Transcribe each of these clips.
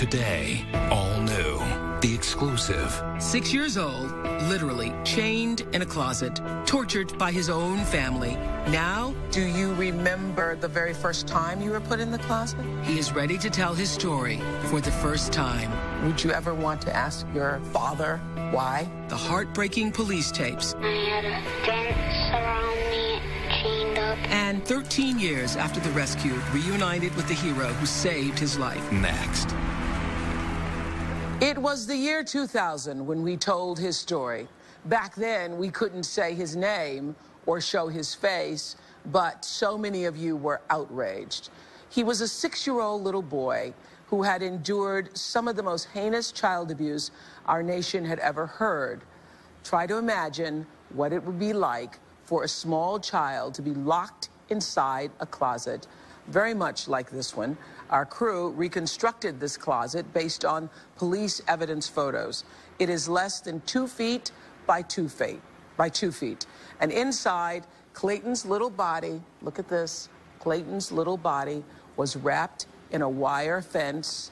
Today, all new, the exclusive. 6 years old, literally chained in a closet, tortured by his own family. Now, do you remember the very first time you were put in the closet? He is ready to tell his story for the first time. Would you ever want to ask your father why? The heartbreaking police tapes. I had a fence around me, chained up. And 13 years after the rescue, reunited with the hero who saved his life. Next. It was the year 2000 when we told his story. Back then, we couldn't say his name or show his face, but so many of you were outraged. He was a 6-year-old little boy who had endured some of the most heinous child abuse our nation had ever heard. Try to imagine what it would be like for a small child to be locked inside a closet, very much like this one. Our crew reconstructed this closet based on police evidence photos. It is less than 2 feet by 2 feet, And inside, Clayton's little body, look at this, Clayton's little body was wrapped in a wire fence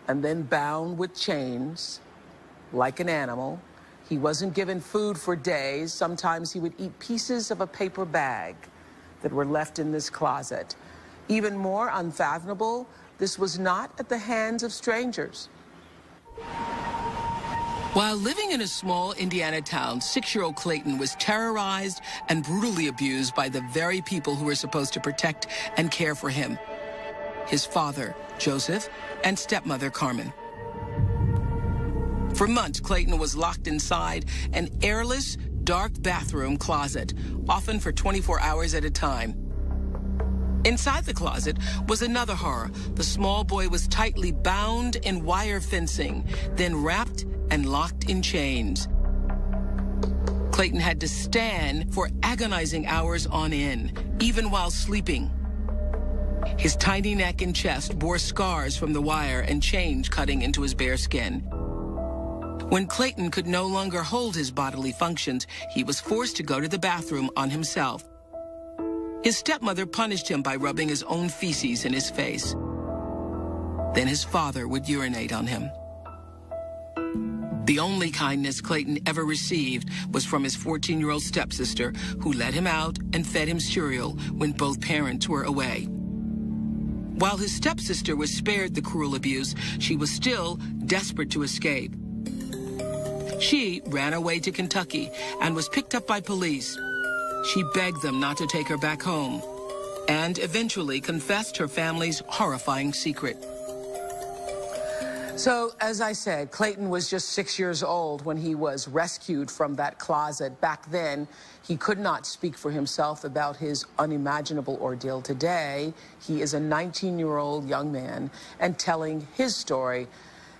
and then bound with chains like an animal. He wasn't given food for days. Sometimes he would eat pieces of a paper bag that were left in this closet. Even more unfathomable, this was not at the hands of strangers. While living in a small Indiana town, 6-year-old Clayton was terrorized and brutally abused by the very people who were supposed to protect and care for him. His father, Joseph, and stepmother, Carmen. For months, Clayton was locked inside an airless, dark bathroom closet, often for 24 hours at a time. Inside the closet was another horror. The small boy was tightly bound in wire fencing, then wrapped and locked in chains. Clayton had to stand for agonizing hours on end, even while sleeping. His tiny neck and chest bore scars from the wire and chains cutting into his bare skin. When Clayton could no longer hold his bodily functions, he was forced to go to the bathroom on himself. His stepmother punished him by rubbing his own feces in his face. Then his father would urinate on him. The only kindness Clayton ever received was from his 14-year-old stepsister, who let him out and fed him cereal when both parents were away. While his stepsister was spared the cruel abuse, she was still desperate to escape. She ran away to Kentucky and was picked up by police. She begged them not to take her back home and eventually confessed her family's horrifying secret. So, as I said, Clayton was just 6 years old when he was rescued from that closet. Back then, he could not speak for himself about his unimaginable ordeal. Today, he is a 19-year-old young man and telling his story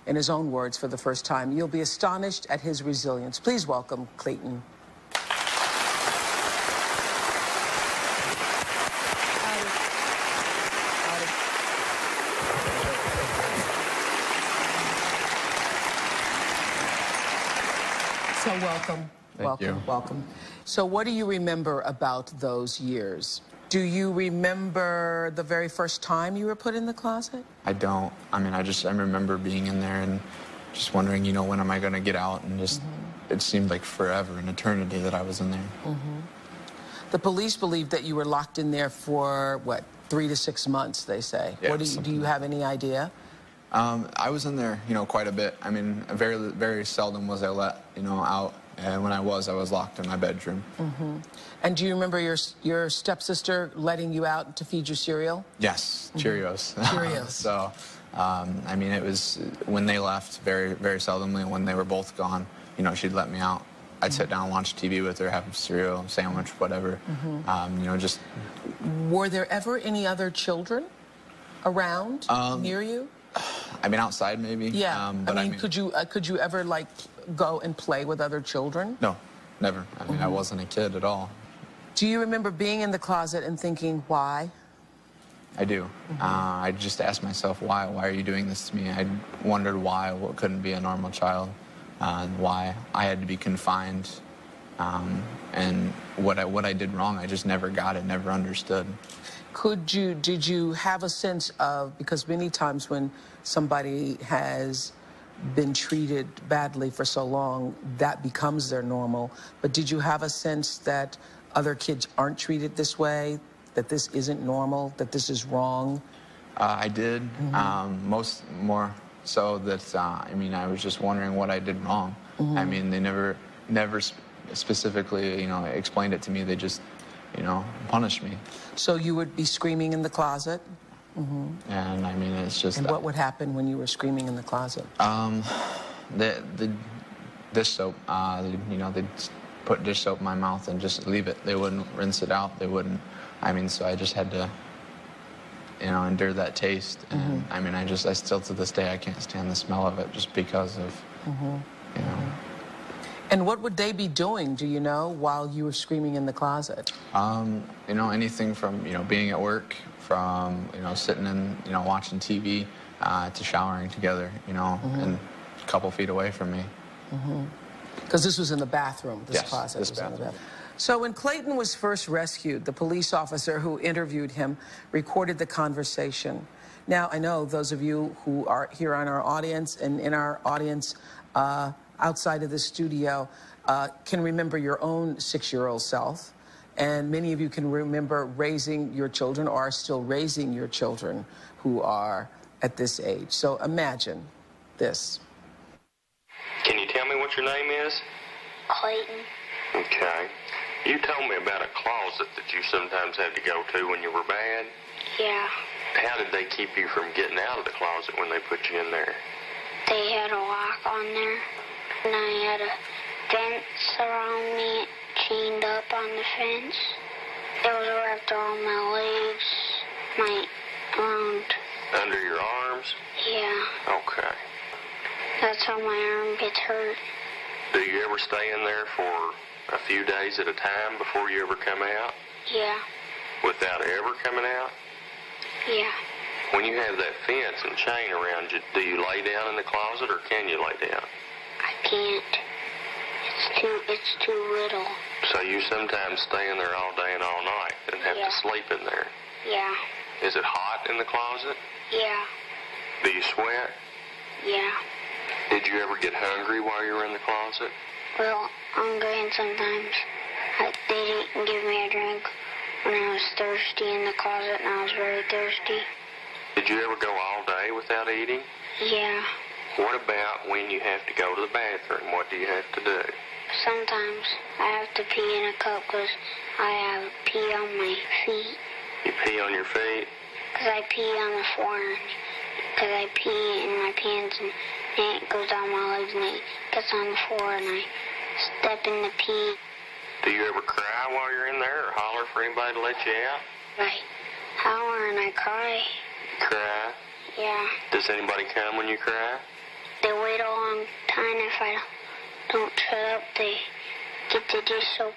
in his own words for the first time. You'll be astonished at his resilience. Please welcome Clayton. So welcome. Thank you. Welcome. So what do you remember about those years? Do you remember the very first time you were put in the closet? I don't. I mean, I remember being in there and just wondering, you know, when am I going to get out? And just, it seemed like forever, an eternity that I was in there. The police believed that you were locked in there for, what, 3 to 6 months, they say. Yeah, What do you have any idea? I was in there, you know, quite a bit. I mean, very seldom was I let, you know, out. And when I was locked in my bedroom. And do you remember your stepsister letting you out to feed you cereal? Yes, Cheerios. Cheerios. So, I mean, it was when they left, very seldomly. When they were both gone, you know, she'd let me out. I'd sit down and watch TV with her, have cereal, sandwich, whatever. You know, just. Were there ever any other children around near you? I mean, outside maybe. Yeah. But I mean, could you ever like go and play with other children? No, never. I mean, I wasn't a kid at all. Do you remember being in the closet and thinking, why? I do. I just asked myself, why are you doing this to me? I wondered why couldn't be a normal child, and why I had to be confined And what I did wrong, I just never got it, never understood. Did you have a sense of, because many times when somebody has been treated badly for so long, that becomes their normal, but did you have a sense that other kids aren't treated this way, that this isn't normal, that this is wrong? I did, more so that, I mean, I was just wondering what I did wrong. I mean, they never specifically, explained it to me. They just, punished me. So you would be screaming in the closet? And I mean, it's just... And what would happen when you were screaming in the closet? The dish soap, they'd put dish soap in my mouth and just leave it. They wouldn't rinse it out. They wouldn't, I mean, so I just had to, endure that taste. And I mean, I still to this day, I can't stand the smell of it just because of, And what would they be doing, do you know, while you were screaming in the closet? Anything from, being at work, from, sitting and, watching TV, to showering together, and a couple feet away from me. Because this was in the bathroom, this Yes, closet this was in the bathroom. bathroom. So when Clayton was first rescued, the police officer who interviewed him recorded the conversation. Now, I know those of you who are here on our audience and in our audience outside of the studio can remember your own 6-year-old self. And many of you can remember raising your children or are still raising your children who are at this age. So imagine this. Can you tell me what your name is? Clayton. Okay. You told me about a closet that you sometimes had to go to when you were bad. Yeah. How did they keep you from getting out of the closet when they put you in there? They had a lock on there, and I had a fence around me, chained up on the fence. It was wrapped around my legs, around... Under your arms? Yeah. Okay. That's how my arm gets hurt. Do you ever stay in there for a few days at a time before you ever come out? Yeah. Without ever coming out? Yeah. When you have that fence and chain around you, do you lay down in the closet or can you lay down? I can't. It's too little. So you sometimes stay in there all day and all night and have to sleep in there? Yeah. Is it hot in the closet? Yeah. Do you sweat? Yeah. Did you ever get hungry while you were in the closet? Well, hungry, and sometimes they didn't give me a drink when I was thirsty in the closet, and I was very thirsty. Did you ever go all day without eating? Yeah. What about when you have to go to the bathroom? What do you have to do? Sometimes I have to pee in a cup because I have pee on my feet. You pee on your feet? Because I pee on the floor. Because I pee in my pants and it goes down my legs and it gets on the floor and I step in the pee. Do you ever cry while you're in there or holler for anybody to let you out? Right. Holler and I cry. Cry? Yeah. Does anybody come when you cry? They wait a long time. If I don't shut up, they get the dish soap.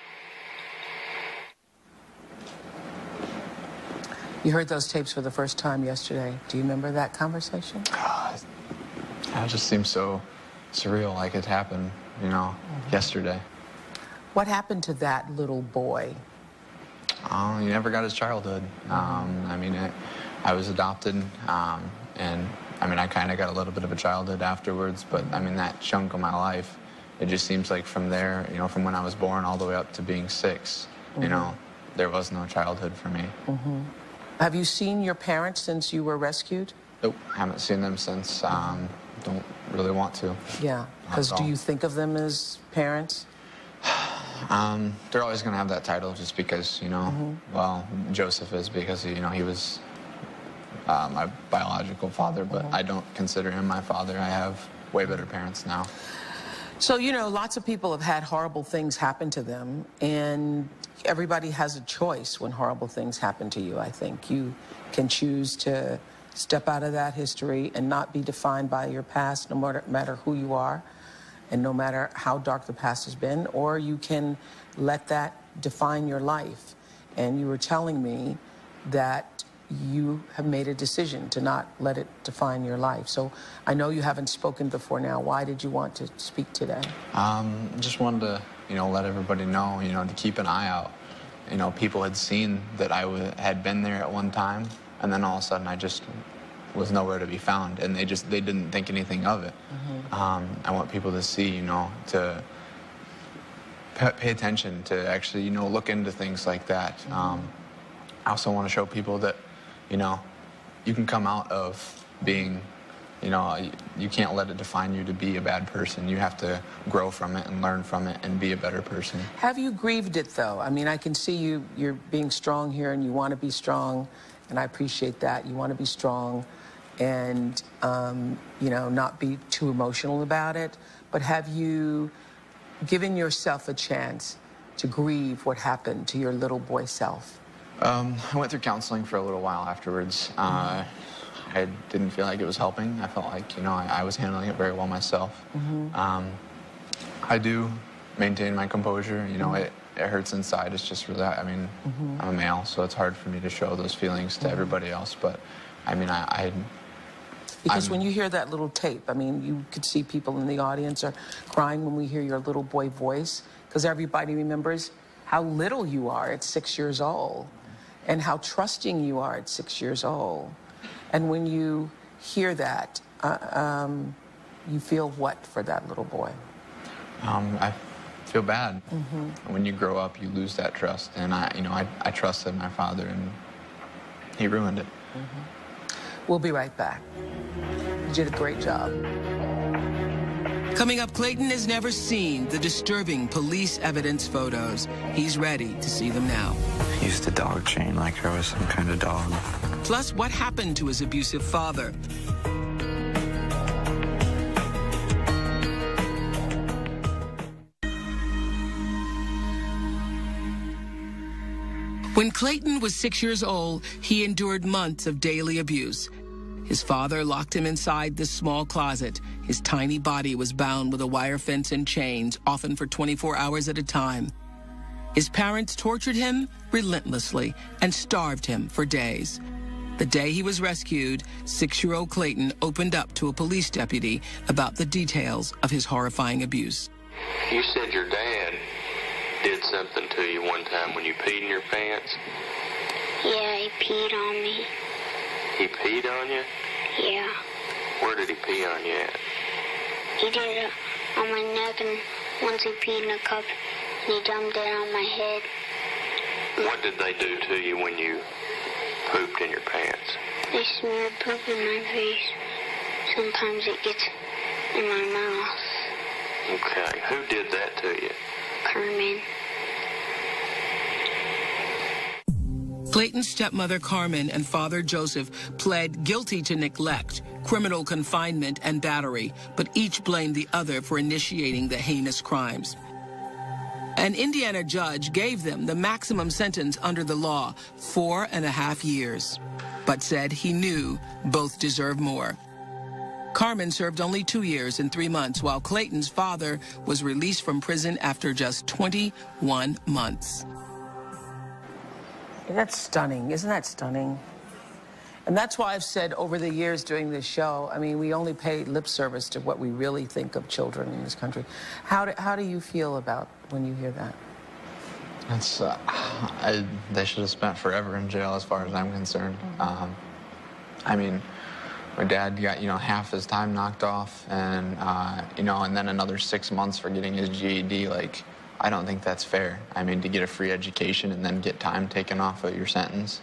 You heard those tapes for the first time yesterday. Do you remember that conversation? It just seems so surreal, like it happened, yesterday. What happened to that little boy? He never got his childhood. I mean, I was adopted, and I mean, I kind of got a little bit of a childhood afterwards, but I mean, that chunk of my life, it just seems like from there, from when I was born all the way up to being 6, there was no childhood for me. Have you seen your parents since you were rescued? Nope, haven't seen them since. Don't really want to. Yeah, because do you think of them as parents? They're always going to have that title just because, well, Joseph is because, he was my biological father, but I don't consider him my father. I have way better parents now. So, lots of people have had horrible things happen to them, and everybody has a choice when horrible things happen to you, I think. You can choose to step out of that history and not be defined by your past, no matter who you are, and no matter how dark the past has been, or you can let that define your life. And you were telling me that you have made a decision to not let it define your life. So I know you haven't spoken before now. Why did you want to speak today? Just wanted to let everybody know, to keep an eye out. People had seen that I had been there at one time, and then all of a sudden I just was nowhere to be found, and they didn't think anything of it. I want people to see, to pay attention, to actually, look into things like that. I also want to show people that, you can come out of being, you can't let it define you to be a bad person. You have to grow from it and learn from it and be a better person. Have you grieved it, though? I mean, I can see you're being strong here, and you want to be strong, and I appreciate that. You want to be strong and, not be too emotional about it. But have you given yourself a chance to grieve what happened to your little boy self? I went through counseling for a little while afterwards. I didn't feel like it was helping. I felt like, I was handling it very well myself. I do maintain my composure. It hurts inside. It's just really, I'm a male, so it's hard for me to show those feelings to everybody else. But, Because when you hear that little tape, you could see people in the audience are crying when we hear your little boy voice, because everybody remembers how little you are at 6 years old and how trusting you are at 6 years old. And when you hear that, you feel what for that little boy? I feel bad. When you grow up, you lose that trust. And I trusted my father, and he ruined it. We'll be right back. You did a great job. Coming up, Clayton has never seen the disturbing police evidence photos. He's ready to see them now. He used to dog chain like I was some kind of dog. Plus, what happened to his abusive father? When Clayton was 6 years old, he endured months of daily abuse. His father locked him inside this small closet. His tiny body was bound with a wire fence and chains, often for 24 hours at a time. His parents tortured him relentlessly and starved him for days. The day he was rescued, 6-year-old Clayton opened up to a police deputy about the details of his horrifying abuse. You said your dad did something to you one time when you peed in your pants? Yeah, he peed on me. He peed on you? Yeah. Where did he pee on you at? He did it on my neck, and once he peed in a cup, and he dumped it on my head. What did they do to you when you pooped in your pants? They smeared poop in my face. Sometimes it gets in my mouth. Okay, who did that to you? Carmen. Clayton's stepmother, Carmen, and father, Joseph, pled guilty to neglect, criminal confinement, and battery, but each blamed the other for initiating the heinous crimes. An Indiana judge gave them the maximum sentence under the law, 4.5 years, but said he knew both deserved more. Carmen served only 2 years and 3 months, while Clayton's father was released from prison after just 21 months. That's stunning. Isn't that stunning? And that's why I've said over the years doing this show, we only pay lip service to what we really think of children in this country. How do you feel about when you hear that? That's, they should have spent forever in jail as far as I'm concerned. My dad got, half his time knocked off, and, and then another 6 months for getting his GED. I don't think that's fair. To get a free education and then get time taken off of your sentence.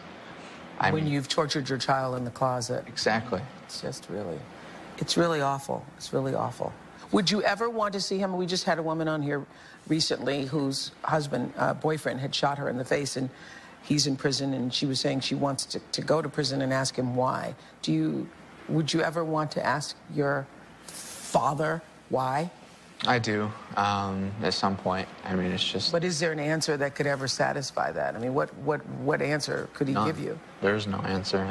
When you've tortured your child in the closet. Exactly. It's just really, it's really awful. It's really awful. Would you ever want to see him? We just had a woman on here recently whose boyfriend had shot her in the face, and he's in prison, and she was saying she wants to go to prison and ask him why. Would you ever want to ask your father why? I do, at some point. It's just... But is there an answer that could ever satisfy that? What answer could he give you? There's no answer.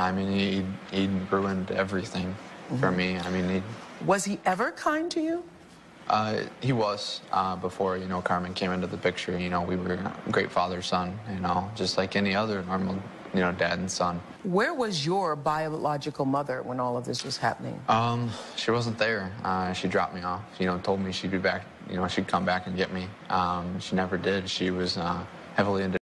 He ruined everything for me. Was he ever kind to you? He was, before, Carmen came into the picture. We were a great father-son, just like any other normal, dad and son. Where was your biological mother when all of this was happening? She wasn't there. She dropped me off, told me she'd be back she'd come back and get me. She never did. She was heavily into